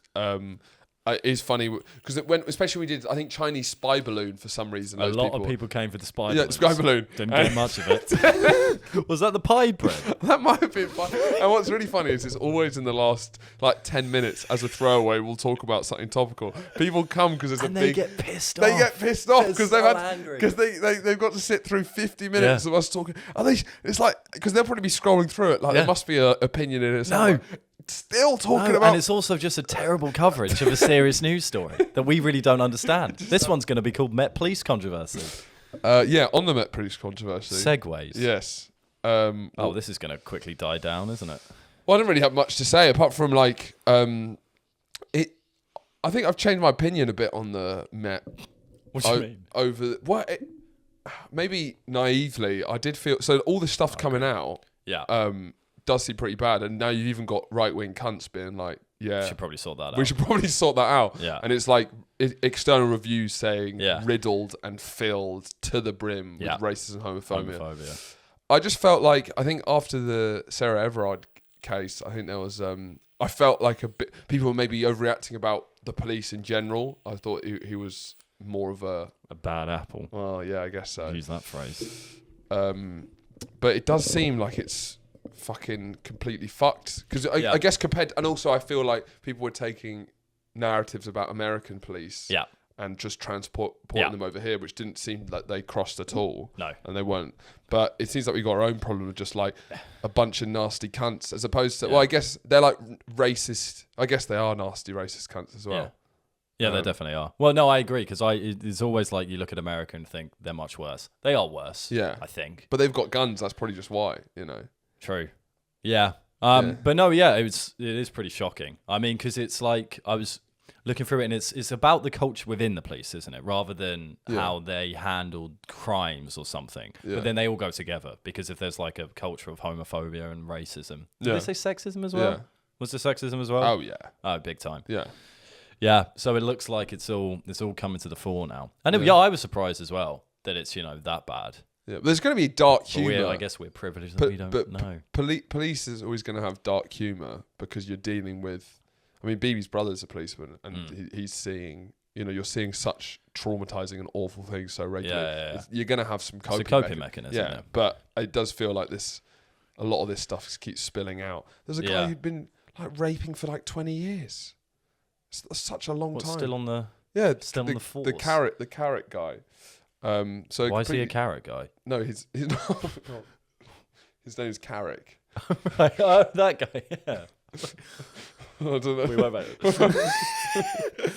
It's funny because especially we did, I think, Chinese spy balloon for some reason. A lot of people came for the spy balloon. Yeah, spy balloon. Didn't get much of it. Was that the pied bread? That might have been fun. And what's really funny is it's always in the last like 10 minutes as a throwaway. We'll talk about something topical. People come because there's And a they big. get pissed They off. get pissed off They're because so they've got to sit through 50 minutes of us talking. Are they? It's like because they'll probably be scrolling through it. Like there must be an opinion in it. No. Still talking No, about. and it's also just a terrible coverage of a serious news story that we really don't understand. This one's going to be called Met Police Controversy. Yeah, on the Met Police controversy. Segways. Yes. This is going to quickly die down, isn't it? Well, I don't really have much to say apart from like it. I think I've changed my opinion a bit on the Met. What do you mean? Over what? Maybe naively, I did feel so. All the stuff coming out, Yeah. does seem pretty bad, and now you've even got right wing cunts being like, "Yeah, Should probably sort that out. we should probably sort that out." Yeah. And it's like external reviews saying Yeah. riddled and filled to the brim with Yeah. racism, homophobia. Homophobia. I just felt like I think after the Sarah Everard case, I think there was I felt like a bit people were maybe overreacting about the police in general. I thought he was more of a bad apple. well, yeah, I guess so. Use that phrase. But it does seem like it's fucking completely fucked because I guess compared, and also I feel like people were taking narratives about American police, and just transporting them over here, which didn't seem like they crossed at all. No, and they weren't. But it seems like we got our own problem of just like a bunch of nasty cunts, as opposed to well, I guess they're like racist. I guess they are nasty racist cunts as well. Yeah, they definitely are. Well, no, I agree because it's always like you look at America and think they're much worse. They are worse. Yeah, I think. But they've got guns. That's probably just why, you know. True. Yeah. But no, it is pretty shocking. I mean, because it's like I was looking through it, and it's about the culture within the police, isn't it? Rather than how they handled crimes or something. Yeah. But then they all go together because if there's like a culture of homophobia and racism, did they say sexism as well? Yeah. Was there sexism as well? Oh yeah. Oh, big time. Yeah. Yeah. So it looks like it's all coming to the fore now. And I was surprised as well that it's that bad. Yeah, but there's going to be dark humour. I guess we're privileged that we don't know. Police is always going to have dark humour because you're dealing with. I mean, BB's brother's a policeman, and he's seeing. You know, you're seeing such traumatizing and awful things so regularly. Yeah. You're going to have some coping. It's a coping mechanism. Yeah, but it does feel like a lot of this stuff keeps spilling out. There's a guy who'd been like raping for like 20 years. It's such a long time. Still on the on the force. The carrot guy. So why is he a carrot guy? No, he's not. His name's Carrick. Right, that guy. Yeah. I don't know. We won't make it.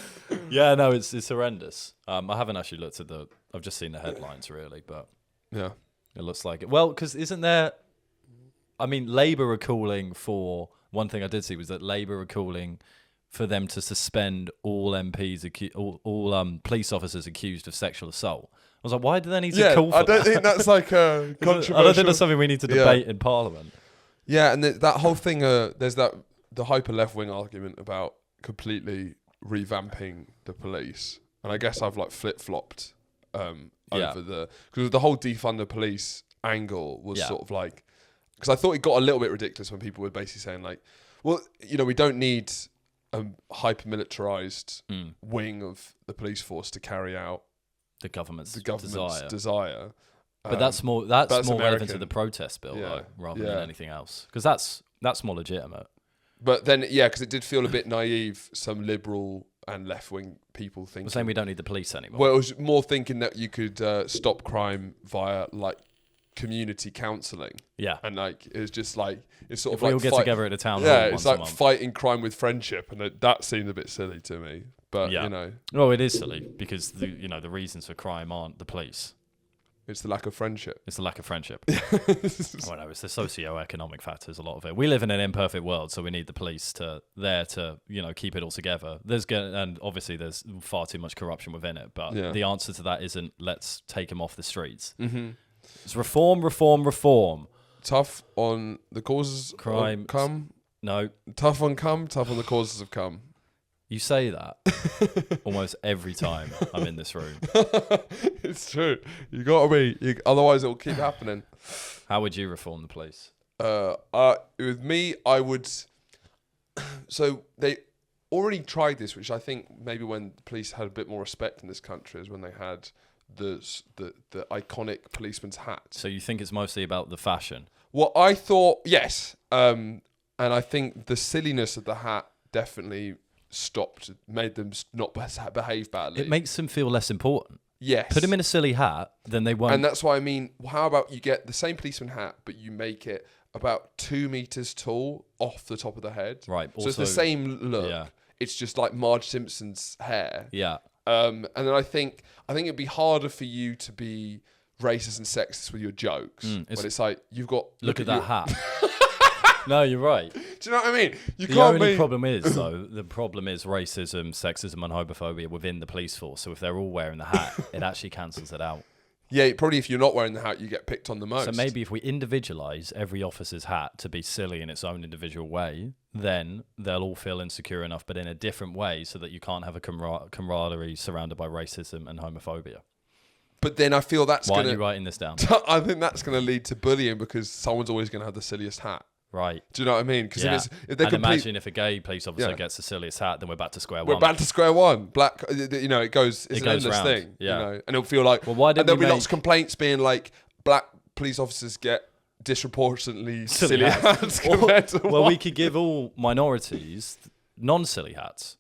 Yeah, no, it's horrendous. I haven't actually looked at I've just seen the headlines really, but yeah, it looks like it. Well, because isn't there? I mean, Labour are calling for one thing I did see was that Labour are calling for them to suspend all MPs, all police officers accused of sexual assault. I was like, why do they need to call for that? I don't think that's like a controversial. I don't think that's something we need to debate in Parliament. Yeah, and that whole thing, there's the hyper left-wing argument about completely revamping the police. And I guess I've like flip-flopped over because the whole defund the police angle was sort of like, because I thought it got a little bit ridiculous when people were basically saying like, well, you know, we don't need a hyper-militarized wing of the police force to carry out the government's desire. But that's more relevant American. to the protest bill, though, rather than anything else. Because that's more legitimate. But then, because it did feel a bit naive, some liberal and left-wing people thinking... We're saying we don't need the police anymore. Well, it was more thinking that you could stop crime via, like, community counselling. Yeah. And, like, it was just, like... It's sort if of like... we all get together at a town hall it's once like a month. fighting crime with friendship, and that seemed a bit silly to me. But, you know... Well, it is silly, because, the reasons for crime aren't the police. It's the lack of friendship. It's the lack of friendship. Well, no, it's the socio-economic factors, a lot of it. We live in an imperfect world, so we need the police to keep it all together. And obviously there's far too much corruption within it, but the answer to that isn't let's take them off the streets. Mm-hmm. It's reform. Tough on the causes Crime. of cum. No, Tough on cum. Tough on the causes of cum. you say that almost every time I'm in this room. It's true. You got to be. Otherwise, it will keep happening. How would you reform the police? With me, I would. So they already tried this, which I think maybe when the police had a bit more respect in this country is when they had the iconic policeman's hat. So you think it's mostly about the fashion? Well, I thought yes, and I think the silliness of the hat definitely made them not behave badly. It makes them feel less important. Yes. Put them in a silly hat, then they won't. And that's why I mean, how about you get the same policeman hat, but you make it about 2 meters tall off the top of the head. Right. So it's the same look. Yeah. It's just like Marge Simpson's hair. Yeah. And then I think it'd be harder for you to be racist and sexist with your jokes. When it's like you've got Look at that hat. No, you're right. Do you know what I mean? The only problem is racism, sexism, and homophobia within the police force. So if they're all wearing the hat, it actually cancels it out. Yeah, probably if you're not wearing the hat, you get picked on the most. So maybe if we individualise every officer's hat to be silly in its own individual way, then they'll all feel insecure enough, but in a different way, so that you can't have a camaraderie surrounded by racism and homophobia. But then I feel that's Why are you writing this down? I think that's going to lead to bullying because someone's always going to have the silliest hat. Right. Do you know what I mean? Because imagine if a gay police officer gets the silliest hat, then we're back to square one. We're back to square one. Black, it goes. It's an endless round. thing. Yeah. And it'll feel like. Well, why did and there'll be lots of complaints being like black police officers get disproportionately silly hats compared to well, we could give all minorities non-silly hats,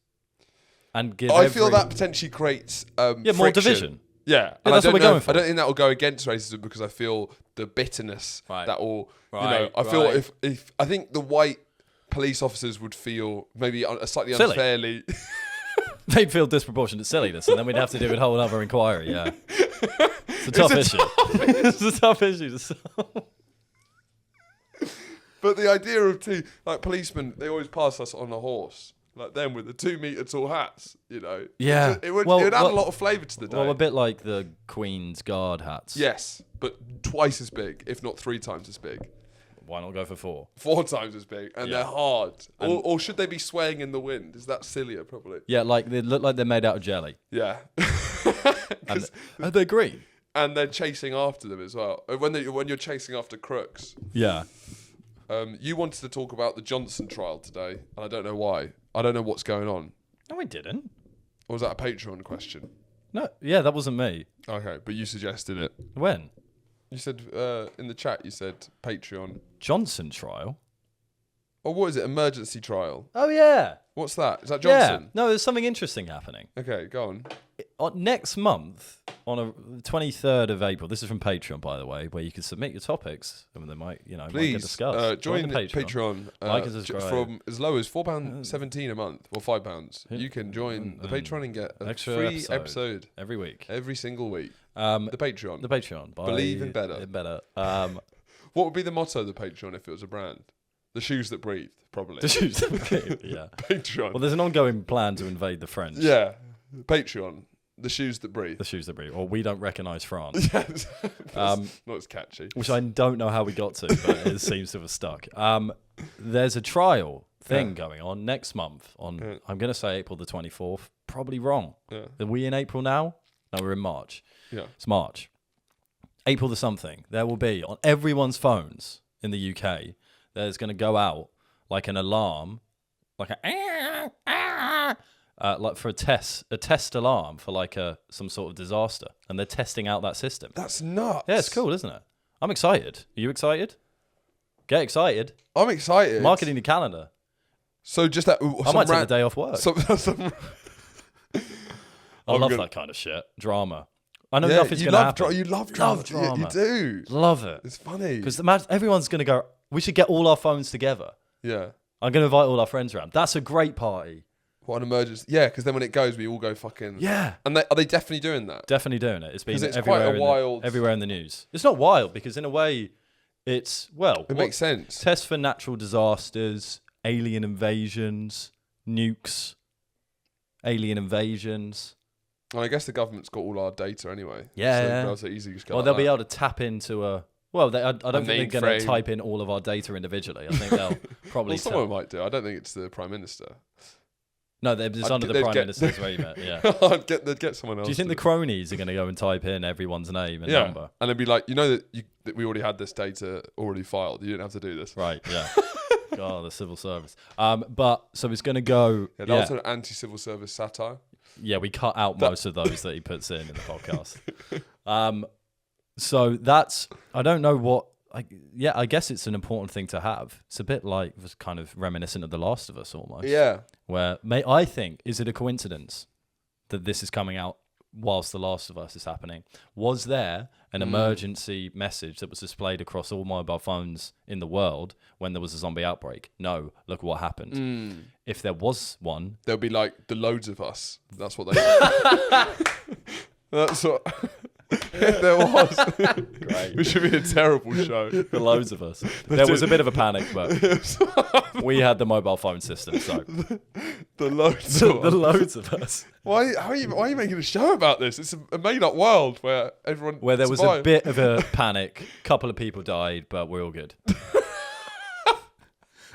and give. I feel that potentially creates more division. Yeah, and that's what we're going for. I don't think that will go against racism because I feel the bitterness that will. I feel if I think the white police officers would feel maybe slightly silly. Unfairly. They'd feel disproportionate silliness, and then we'd have to do a whole other inquiry. Yeah, it's a tough issue. It's a tough issue to solve. But the idea of policemen, they always pass us on a horse. Like them with the 2 meter tall hats, Yeah. It would add a lot of flavour to the day. Well, a bit like the Queen's Guard hats. Yes, but twice as big, if not 3 times as big. Why not go for 4? 4 times as big, and they're hard. Or should they be swaying in the wind? Is that sillier, probably? Yeah, like they look like they're made out of jelly. Yeah. And they're green. And they're chasing after them as well. When you're chasing after crooks. Yeah. You wanted to talk about the Johnson trial today, and I don't know why. I don't know what's going on. No, we didn't. Or was that a Patreon question? No, yeah, that wasn't me. Okay, but you suggested it. When? You said in the chat, you said Patreon. Johnson trial? Oh, what is it? Emergency trial. Oh, yeah. What's that? Is that Johnson? Yeah. No, there's something interesting happening. Okay, go on. Next month, on the 23rd of April, this is from Patreon, by the way, where you can submit your topics, and they might, might get discussed. Join the Patreon. Like and subscribe. From as low as £4.17 a month, or £5. You can join the Patreon and get an extra free episode every week. Every single week. The Patreon. The Patreon. Believe in better. What would be the motto of the Patreon if it was a brand? The shoes that breathe, probably. The shoes that breathe, yeah. Patreon. Well, there's an ongoing plan to invade the French. Yeah. Patreon. The shoes that breathe. The shoes that breathe. Or we don't recognise France. Yes. Not as catchy. Which I don't know how we got to, but it seems to have stuck. There's a trial thing going on next month on, I'm going to say April the 24th. Probably wrong. Yeah. Are we in April now? No, we're in March. Yeah. It's March. April the something. There will be, on everyone's phones in the UK, there's going to go out like an alarm, like like for a test alarm for like some sort of disaster, and they're testing out that system. That's nuts. Yeah, it's cool, isn't it? I'm excited. Are you excited? Get excited. I'm excited. Marketing the calendar. So just that. I might take the day off work. I love that kind of shit. Drama. I know nothing's going to happen. You love drama. Yeah, you do. Love it. It's funny. Because everyone's going to go, we should get all our phones together. Yeah. I'm going to invite all our friends around. That's a great party. What an emergency. Yeah, because then when it goes, we all go fucking... Yeah. And are they definitely doing that? Definitely doing it. It's been everywhere in the news. It's not wild because in a way, it's, it makes sense. Tests for natural disasters, alien invasions, nukes, alien invasions. And I guess the government's got all our data anyway. Yeah. So they'll easily just go they'll be able to tap into a Well, I don't think name they're going to frame. type in all of our data individually. I think they'll probably Well, someone might do. I don't think it's the Prime Minister. No, it's under the they'd Prime get- Minister's remit, yeah. They'd get someone else. Do you think to the cronies are going to go and type in everyone's name and number? And they'd be like, that we already had this data already filed. You didn't have to do this. Right, yeah. God, the civil service. But, so it's going to go... Yeah, that was an anti-civil service satire. Yeah, we cut out most of those that he puts in the podcast. So that's... I don't know what... I guess it's an important thing to have. It's a bit like, it was kind of reminiscent of The Last of Us almost. Yeah. Where, I think, is it a coincidence that this is coming out whilst The Last of Us is happening? Was there an emergency message that was displayed across all mobile phones in the world when there was a zombie outbreak? No, look what happened. If there was one... They'll be like, the loads of us. That's what they... That's what... If there was. Great. It should be a terrible show. The loads of us. There was a bit of a panic, but we had the mobile phone system, so... The loads the of us. loads of us. Why are you making a show about this? It's a made-up world where everyone Where there was a survived. bit of a panic. A couple of people died, but we're all good.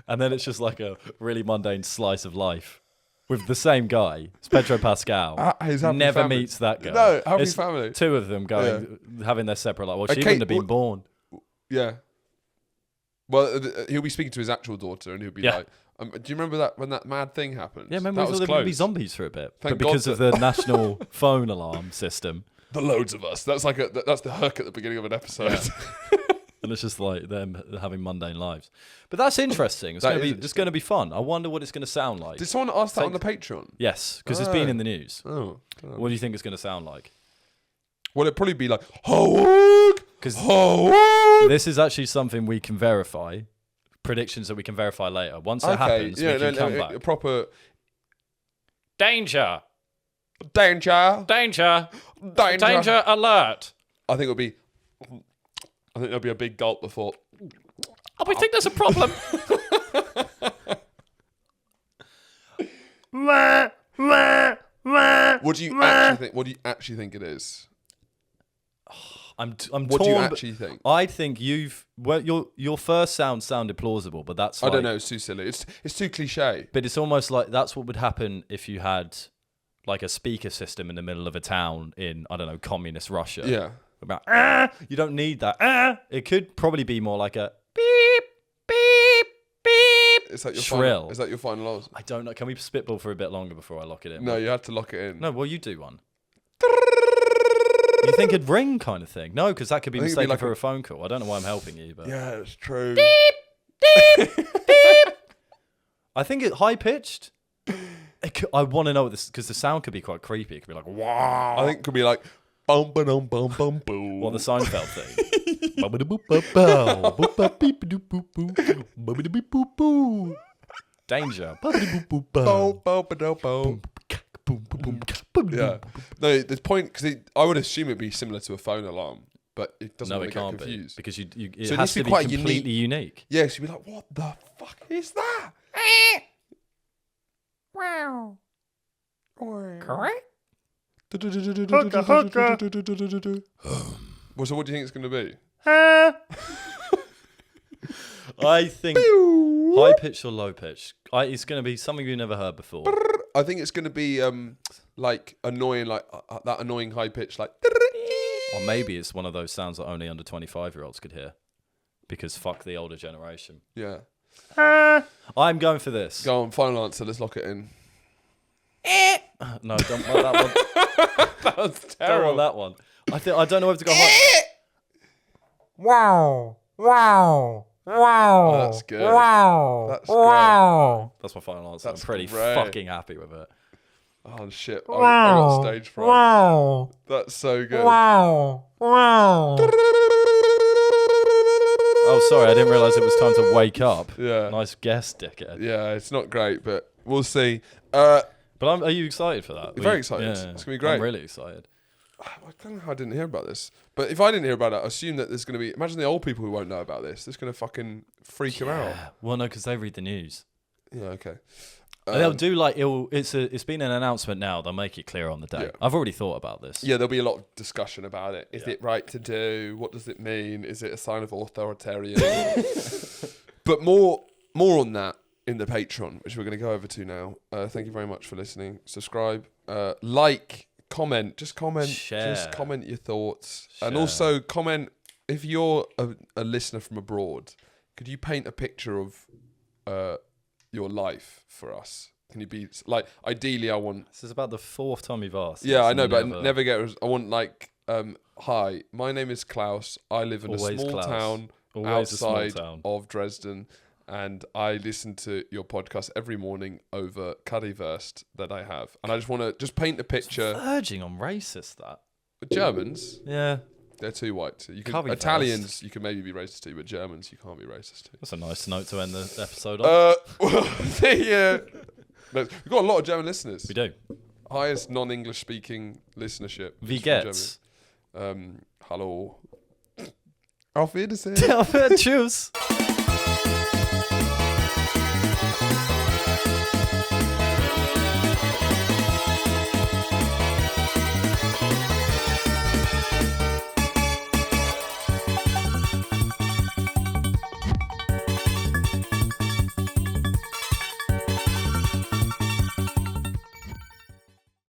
And then it's just like a really mundane slice of life with the same guy. It's Pedro Pascal. His happy Never family. meets that guy. No, happy It's family. Two of them going, having their separate life. Well, she Okay, wouldn't have been born. Yeah. Well, he'll be speaking to his actual daughter, and he'll be Yeah. like, "Do you remember that when that mad thing happened? Yeah, remember that we was thought there would be close. zombies for a bit. Thank but because God of the national phone alarm system, The loads of us. That's like that's the hook at the beginning of an episode. and it's just like them having mundane lives. But that's interesting. It's That going to is be. It's going to be fun. I wonder what it's going to sound like. Did someone ask that on the Patreon? Yes, because it's been in the news. Oh. What do you think it's going to sound like? Well, it'd probably be like, Howard! Because Howard! this is actually something we can verify. Predictions that we can verify later. Once it happens, we can come back. Proper Danger! danger. Danger! Danger. Danger alert! I think there'll be a big gulp before. Oh, we think there's a problem. What do you actually think? What do you actually think it is? I'm What torn. do you actually think? I think your first sounded plausible, but that's I like, don't know. It's too silly. It's too cliche. But it's almost like that's what would happen if you had like a speaker system in the middle of a town in, I don't know, communist Russia. Yeah. About you don't need that. It could probably be more like a beep, beep, beep. Is that your shrill. Final, is that your final answer? I don't know. Can we spitball for a bit longer before I lock it in? No, you had to lock it in. No, well, you do one. You think it'd ring kind of thing? No, because that could be I think it'd be mistaken like for a phone call. I don't know why I'm helping you, but Yeah, it's true. I think it high pitched. I want to know this because the sound could be quite creepy. It could be like wow. I think it could be like bum ba dum bum bum boom. Well, the Seinfeld thing. Danger. Bow, bow, ba, dow, bow. Yeah. No, the point because I would assume it'd be similar to a phone alarm, but it doesn't. No, want it to get can't confused. be because it So it has needs to to be be quite completely unique. Yeah, so you'd be like, what the fuck is that? Wow. Correct? Well, so what do you think it's going to be? I think high pitch or low pitch. It's going to be something you've never heard before. I think it's going to be like annoying, like that annoying high pitch, like. Or maybe it's one of those sounds that only under 25-year-olds could hear. Because fuck the older generation. Yeah. I'm going for this. Go on, final answer. Let's lock it in. No, don't want that one. That was Don't terrible. want that one. I don't know whether to go high. Wow. Wow. Wow. Oh, that's good. Wow. That's wow. That's my final answer. That's I'm pretty great. fucking happy with it. Oh shit! I Wow. got stage fright. Wow. That's so good. Wow. Wow. Oh, sorry, I didn't realise it was time to wake up. Yeah. Nice guess, dickhead. Yeah, it's not great, but we'll see. But are you excited for that? Very excited. It's gonna be great. I'm really excited. I don't know how I didn't hear about this. But if I didn't hear about it, I assume that there's going to be... Imagine the old people who won't know about this. It's going to fucking freak them out. Well, no, because they read the news. Yeah, okay. And they'll do like it's been an announcement now. They'll make it clear on the day. Yeah. I've already thought about this. Yeah, there'll be a lot of discussion about it. Is Yeah. it right to do? What does it mean? Is it a sign of authoritarian? But more on that in the Patreon, which we're going to go over to now. Thank you very much for listening. Subscribe, like, comment. Just comment. Share. Just comment your thoughts, and Share. also comment if you're a listener from abroad. Could you paint a picture of your life for us? Can you be like? Ideally, I want. This is about the 4th time you've asked. Yeah, this I know, and but I never get. I want like, hi, my name is Klaus. I live in Always a small Klaus. town Always a small outside town. of Dresden, and I listen to your podcast every morning over Currywurst that I have, and I just want to just paint a picture. Verging on racist, that. Germans, Yeah, they're too white. You can Currywurst. Italians, you can maybe be racist to, but Germans, you can't be racist to. that's a nice note to end the episode on. We've got a lot of German listeners. We do. Highest non-English speaking listenership. Wie is from geht's? Germany. Hallo. Auf Wiedersehen. Tschüss.